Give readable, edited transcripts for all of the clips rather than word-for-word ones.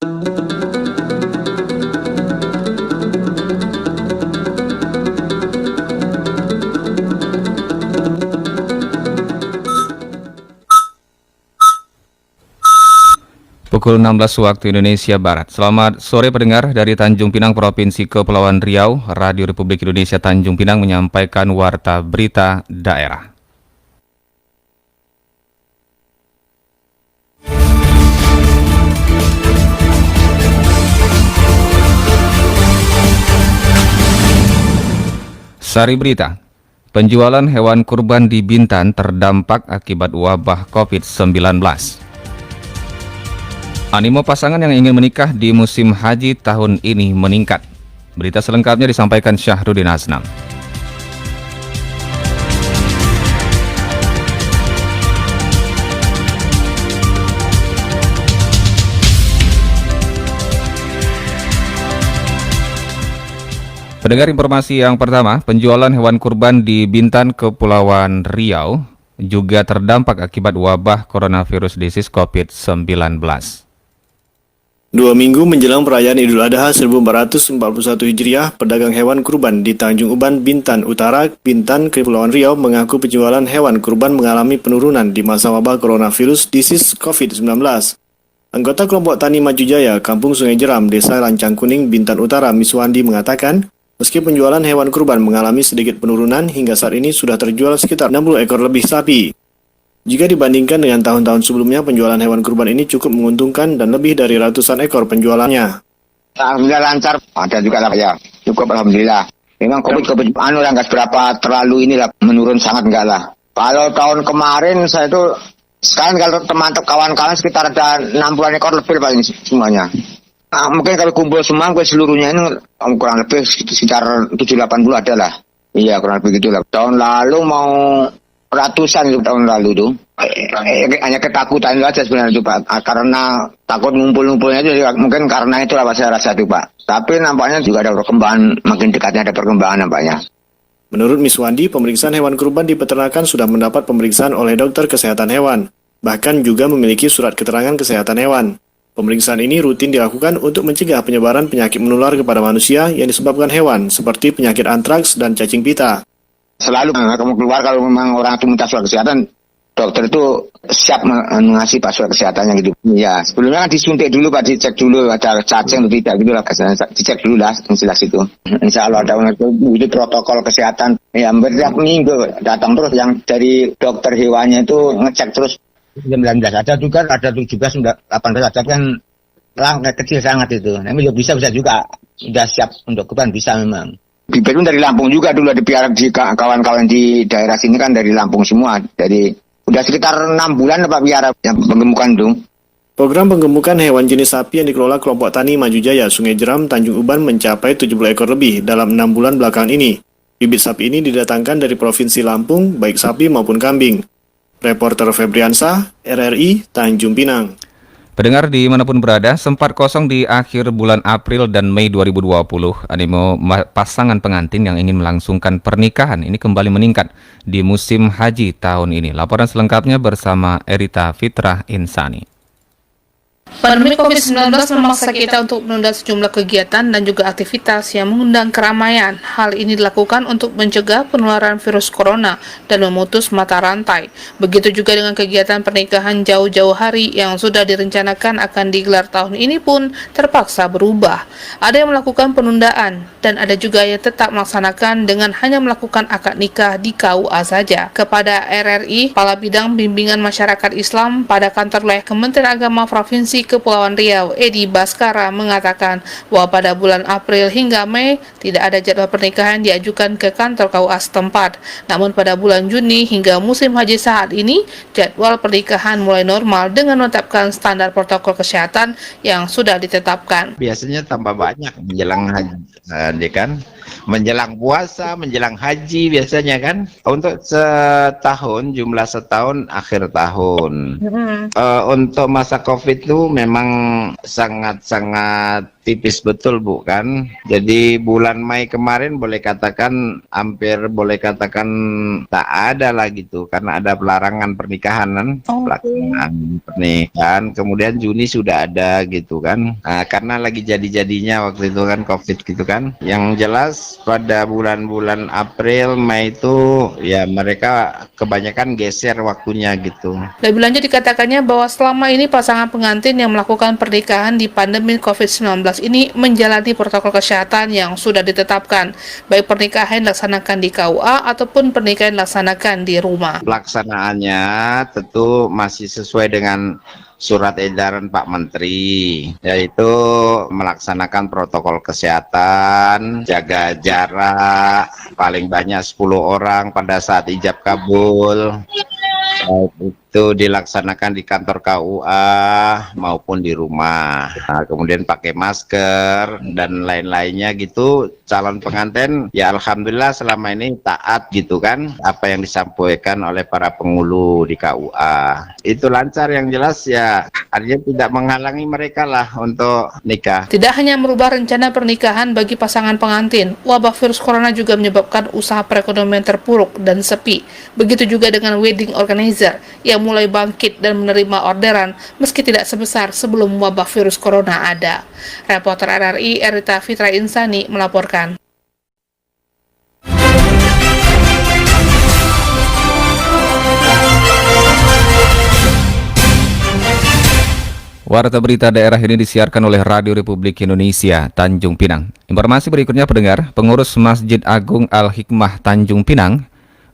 Pukul 16 waktu Indonesia Barat. Selamat sore pendengar dari Tanjung Pinang, Provinsi Kepulauan Riau. Radio Republik Indonesia Tanjung Pinang menyampaikan warta berita daerah. Sari berita. Penjualan hewan kurban di Bintan terdampak akibat wabah COVID-19. Animo pasangan yang ingin menikah di musim haji tahun ini meningkat. Berita selengkapnya disampaikan Syahrudin Asnam. Pendengar, informasi yang pertama, penjualan hewan kurban di Bintan, Kepulauan Riau juga terdampak akibat wabah coronavirus disease COVID-19. 2 minggu menjelang perayaan Idul Adha 1441 Hijriah, pedagang hewan kurban di Tanjung Uban, Bintan Utara, Bintan, Kepulauan Riau mengaku penjualan hewan kurban mengalami penurunan di masa wabah coronavirus disease COVID-19. Anggota kelompok Tani Maju Jaya, Kampung Sungai Jeram, Desa Lancang Kuning, Bintan Utara, Miswandi mengatakan, meski penjualan hewan kurban mengalami sedikit penurunan, hingga saat ini sudah terjual sekitar 60 ekor lebih sapi. Jika dibandingkan dengan tahun-tahun sebelumnya, penjualan hewan kurban ini cukup menguntungkan dan lebih dari ratusan ekor penjualannya. Alhamdulillah lancar, ada juga lah ya, cukup alhamdulillah. Memang COVID lah nggak seberapa terlalu inilah menurun, sangat enggak lah. Kalau tahun kemarin saya itu, sekarang kalau teman-teman kawan-kawan sekitar ada 60 ekor lebih paling semuanya. Nah, mungkin kalau kumpul semua seluruhnya ini kurang lebih sekitar 780 ada lah. Iya, kurang lebih gitulah. Tahun lalu mau ratusan itu tahun lalu tuh. Hanya ketakutan itu aja sebenarnya itu Pak. Karena takut ngumpul-ngumpulnya itu mungkin karena itulah saya rasa itu Pak. Tapi nampaknya juga ada perkembangan, makin dekatnya ada perkembangan nampaknya. Menurut Miswandi, pemeriksaan hewan kurban di peternakan sudah mendapat pemeriksaan oleh dokter kesehatan hewan. Bahkan juga memiliki surat keterangan kesehatan hewan. Pemeriksaan ini rutin dilakukan untuk mencegah penyebaran penyakit menular kepada manusia yang disebabkan hewan, seperti penyakit antraks dan cacing pita. Selalu kamu keluar kalau memang orang itu minta surat kesehatan, dokter itu siap mengasih surat kesehatannya gitu. Ya, sebelumnya kan disuntik dulu Pak, dicek dulu ada cacing atau tidak gitu lah, dicek dulu lah, jelas itu. Insya Allah ada itu protokol kesehatan. Ya, setiap minggu datang terus yang dari dokter hewannya itu ngecek terus 19 ada juga, ada 17, 18 ada kan langkah kecil sangat itu. Nah, bisa juga, sudah siap untuk kurban bisa memang. Bibit pun dari Lampung juga dulu dipiara di kawan-kawan di daerah sini kan dari Lampung semua. Dari udah sekitar 6 bulan Pak piara yang penggemukan itu. Program penggemukan hewan jenis sapi yang dikelola kelompok Tani Maju Jaya, Sungai Jeram, Tanjung Uban mencapai 70 ekor lebih dalam 6 bulan belakangan ini. Bibit sapi ini didatangkan dari Provinsi Lampung, baik sapi maupun kambing. Reporter Febriansah, RRI, Tanjung Pinang. Pendengar dimanapun berada, sempat kosong di akhir bulan April dan Mei 2020. Animo pasangan pengantin yang ingin melangsungkan pernikahan ini kembali meningkat di musim haji tahun ini. Laporan selengkapnya bersama Erita Fitrah Insani. Pandemi COVID-19 memaksa kita untuk menunda sejumlah kegiatan dan juga aktivitas yang mengundang keramaian. Hal ini dilakukan untuk mencegah penularan virus corona dan memutus mata rantai. Begitu juga dengan kegiatan pernikahan jauh-jauh hari yang sudah direncanakan akan digelar tahun ini pun terpaksa berubah. Ada yang melakukan penundaan dan ada juga yang tetap melaksanakan dengan hanya melakukan akad nikah di KUA saja. Kepada RRI, Kepala Bidang Bimbingan Masyarakat Islam pada Kantor Wilayah Kementerian Agama Provinsi Kepulauan Riau, Edi Baskara mengatakan bahwa pada bulan April hingga Mei tidak ada jadwal pernikahan diajukan ke kantor KUA setempat. Namun pada bulan Juni hingga musim haji saat ini, jadwal pernikahan mulai normal dengan menetapkan standar protokol kesehatan yang sudah ditetapkan. Biasanya tambah banyak menjelang haji kan, menjelang puasa, menjelang haji biasanya kan. Untuk setahun, jumlah setahun akhir tahun. Untuk masa COVID itu memang sangat-sangat tipis betul Bu kan. Jadi bulan Mei kemarin boleh katakan tak ada lah gitu karena ada pelarangan pernikahan kan, pelaksanaan pernikahan. Kemudian Juni sudah ada gitu kan. Nah, karena lagi jadi-jadinya waktu itu kan COVID gitu kan. Yang jelas pada bulan-bulan April, Mei itu ya mereka kebanyakan geser waktunya gitu. Lebih lanjut dikatakannya bahwa selama ini pasangan pengantin yang melakukan pernikahan di pandemi COVID-19 ini menjalani protokol kesehatan yang sudah ditetapkan, baik pernikahan dilaksanakan di KUA ataupun pernikahan dilaksanakan di rumah. Pelaksanaannya tentu masih sesuai dengan surat edaran Pak Menteri, yaitu melaksanakan protokol kesehatan, jaga jarak, paling banyak 10 orang pada saat ijab kabul. Itu dilaksanakan di kantor KUA maupun di rumah. Nah, kemudian pakai masker dan lain-lainnya gitu. Calon pengantin ya alhamdulillah selama ini taat gitu kan apa yang disampaikan oleh para penghulu di KUA. Itu lancar, yang jelas ya artinya tidak menghalangi mereka lah untuk nikah. Tidak hanya merubah rencana pernikahan bagi pasangan pengantin, wabah virus corona juga menyebabkan usaha perekonomian terpuruk dan sepi. Begitu juga dengan wedding organizer yang mulai bangkit dan menerima orderan meski tidak sebesar sebelum wabah virus corona ada. Reporter RRI Erita Fitra Insani melaporkan. Warta berita daerah ini disiarkan oleh Radio Republik Indonesia, Tanjung Pinang. Informasi berikutnya pendengar, pengurus Masjid Agung Al-Hikmah Tanjung Pinang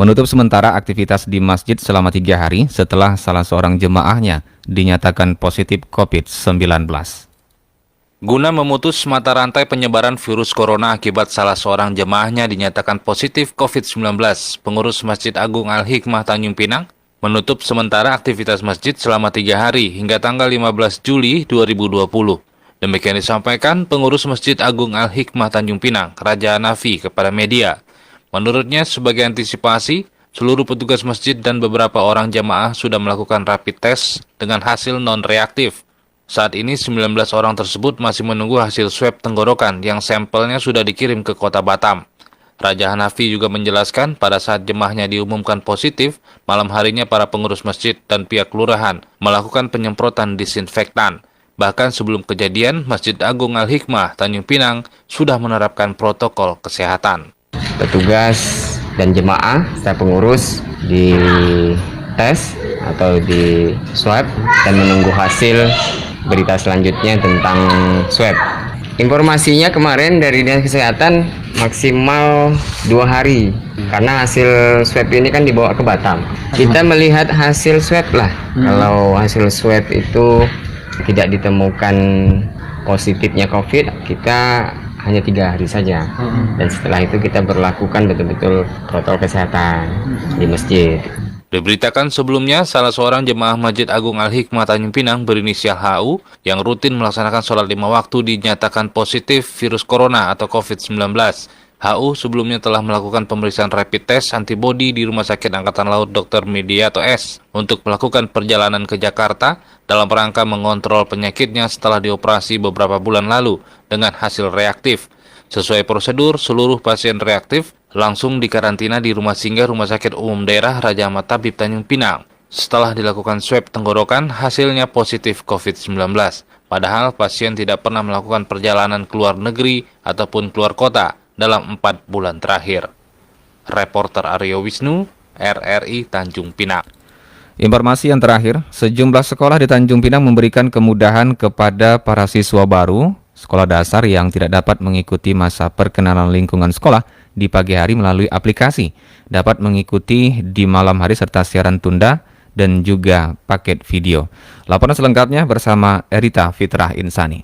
menutup sementara aktivitas di masjid selama 3 hari setelah salah seorang jemaahnya dinyatakan positif COVID-19. Guna memutus mata rantai penyebaran virus corona akibat salah seorang jemaahnya dinyatakan positif COVID-19, pengurus Masjid Agung Al-Hikmah Tanjung Pinang menutup sementara aktivitas masjid selama 3 hari hingga tanggal 15 Juli 2020. Demikian disampaikan pengurus Masjid Agung Al-Hikmah Tanjung Pinang, Raja Hanafi, kepada media. Menurutnya, sebagai antisipasi, seluruh petugas masjid dan beberapa orang jamaah sudah melakukan rapid test dengan hasil non-reaktif. Saat ini 19 orang tersebut masih menunggu hasil swab tenggorokan yang sampelnya sudah dikirim ke kota Batam. Raja Hanafi juga menjelaskan pada saat jemaahnya diumumkan positif, malam harinya para pengurus masjid dan pihak kelurahan melakukan penyemprotan disinfektan. Bahkan sebelum kejadian, Masjid Agung Al-Hikmah Tanjung Pinang sudah menerapkan protokol kesehatan. Petugas dan jemaah serta pengurus di tes atau di swab dan menunggu hasil berita selanjutnya tentang swab. Informasinya kemarin dari Dinas Kesehatan maksimal 2 hari karena hasil swab ini kan dibawa ke Batam. Kita melihat hasil swab lah. Kalau hasil swab itu tidak ditemukan positifnya COVID, kita hanya 3 hari saja. Dan setelah itu kita berlakukan betul-betul protokol kesehatan di masjid. Diberitakan sebelumnya, salah seorang jemaah Masjid Agung Al-Hikmah Tanjung Pinang berinisial HU yang rutin melaksanakan sholat 5 waktu dinyatakan positif virus corona atau COVID-19. HU sebelumnya telah melakukan pemeriksaan rapid test antibodi di Rumah Sakit Angkatan Laut Dr. Media atau S untuk melakukan perjalanan ke Jakarta dalam rangka mengontrol penyakitnya setelah dioperasi beberapa bulan lalu dengan hasil reaktif. Sesuai prosedur, seluruh pasien reaktif langsung dikarantina di rumah singgah Rumah Sakit Umum Daerah Raja Ahmad Tabib Tanjung Pinang. Setelah dilakukan swab tenggorokan, hasilnya positif COVID-19. Padahal pasien tidak pernah melakukan perjalanan ke luar negeri ataupun keluar kota dalam 4 bulan terakhir. Reporter Aryo Wisnu, RRI Tanjung Pinang. Informasi yang terakhir, sejumlah sekolah di Tanjung Pinang memberikan kemudahan kepada para siswa baru sekolah dasar yang tidak dapat mengikuti masa perkenalan lingkungan sekolah di pagi hari melalui aplikasi, dapat mengikuti di malam hari serta siaran tunda dan juga paket video. Laporan selengkapnya bersama Erita Fitrah Insani.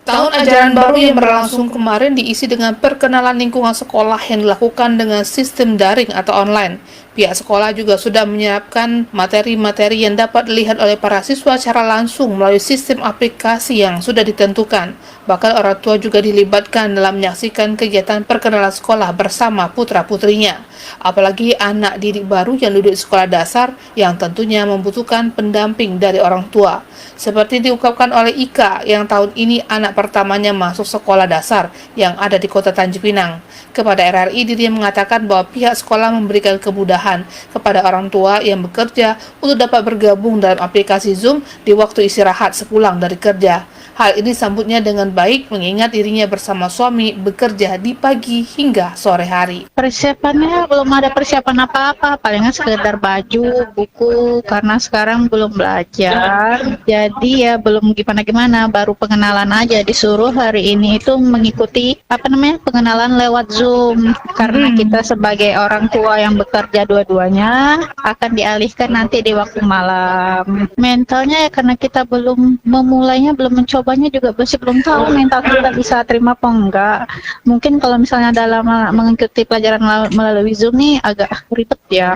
Tahun ajaran baru yang berlangsung kemarin diisi dengan perkenalan lingkungan sekolah yang dilakukan dengan sistem daring atau online. Pihak sekolah juga sudah menyiapkan materi-materi yang dapat dilihat oleh para siswa secara langsung melalui sistem aplikasi yang sudah ditentukan. Bahkan orang tua juga dilibatkan dalam menyaksikan kegiatan perkenalan sekolah bersama putra-putrinya. Apalagi anak didik baru yang duduk di sekolah dasar yang tentunya membutuhkan pendamping dari orang tua. Seperti diungkapkan oleh Ika yang tahun ini anak pertamanya masuk sekolah dasar yang ada di Kota Tanjung Pinang. Kepada RRI, dirinya mengatakan bahwa pihak sekolah memberikan kemudahan kepada orang tua yang bekerja untuk dapat bergabung dalam aplikasi Zoom di waktu istirahat sepulang dari kerja. Hal ini sambutnya dengan baik mengingat dirinya bersama suami bekerja di pagi hingga sore hari. Persiapannya belum ada persiapan apa-apa, palingan sekedar baju, buku, karena sekarang belum belajar. Jadi ya belum gimana-gimana, baru pengenalan aja. Disuruh hari ini itu mengikuti pengenalan lewat Zoom. Karena kita sebagai orang tua yang bekerja dua-duanya akan dialihkan nanti di waktu malam. Mentalnya ya karena kita belum memulainya, belum mencobanya juga masih belum tahu mental kita bisa terima apa enggak. Mungkin kalau misalnya dalam mengikuti pelajaran melalui Zoom nih agak ribet ya.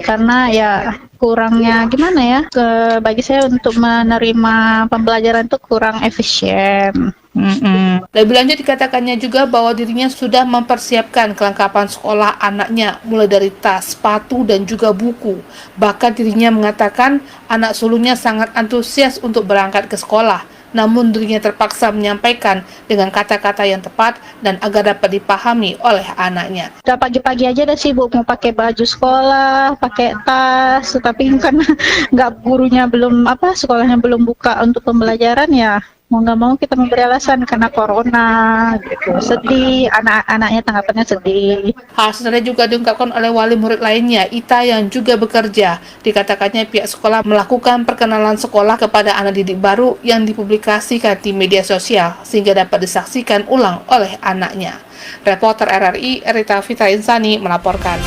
Karena ya kurangnya gimana ya, bagi saya untuk menerima pembelajaran itu kurang efisien. Lebih lanjut dikatakannya juga bahwa dirinya sudah mempersiapkan kelengkapan sekolah anaknya mulai dari tas, sepatu, dan juga buku. Bahkan dirinya mengatakan anak sulungnya sangat antusias untuk berangkat ke sekolah. Namun dirinya terpaksa menyampaikan dengan kata-kata yang tepat dan agar dapat dipahami oleh anaknya. Udah pagi-pagi aja udah sibuk mau pakai baju sekolah, pakai tas, tapi karena gurunya belum sekolahnya belum buka untuk pembelajaran ya. Mau nggak mau kita memberi alasan karena corona gitu. Sedih, anak-anaknya tanggapannya sedih. Hal senada juga diungkapkan oleh wali murid lainnya, Ita yang juga bekerja. Dikatakannya pihak sekolah melakukan perkenalan sekolah kepada anak didik baru yang dipublikasikan di media sosial sehingga dapat disaksikan ulang oleh anaknya. Reporter RRI Rita Fitra Insani melaporkan.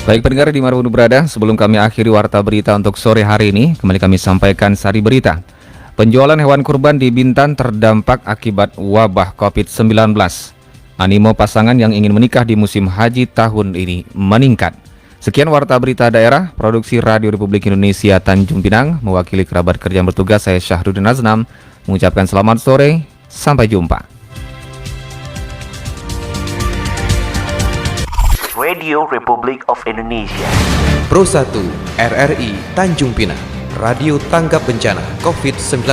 Baik pendengar dimanapun berada, sebelum kami akhiri warta berita untuk sore hari ini, kembali kami sampaikan sari berita. Penjualan hewan kurban di Bintan terdampak akibat wabah COVID-19. Animo pasangan yang ingin menikah di musim haji tahun ini meningkat. Sekian warta berita daerah, produksi Radio Republik Indonesia Tanjung Pinang, mewakili kerabat kerja yang bertugas, saya Syahrudin Aznam, mengucapkan selamat sore, sampai jumpa. Radio Republik of Indonesia. Pro 1 RRI Tanjung Pinang, Radio Tanggap Bencana COVID-19.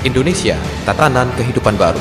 Indonesia, tatanan kehidupan baru.